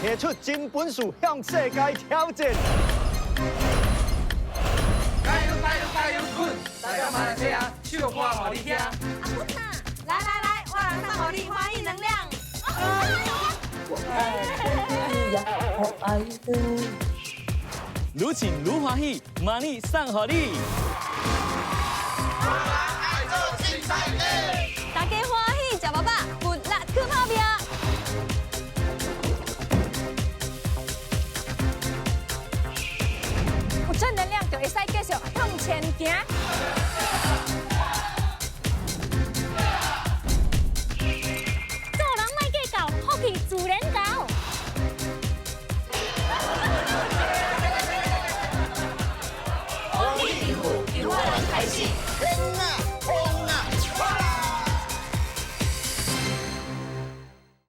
提出真本事向世界挑战。加油加油加油！滚！大家马来西亚唱歌好你听。阿滚呐！来来来，我来送给你欢喜能量。我爱呀，我爱的。愈唱愈欢喜，妈咪送予你。爱做青菜地。大家欢喜吃饱饱，骨力去跑命。有正能量就会使继续向前行。做人莫计较，福气自然来。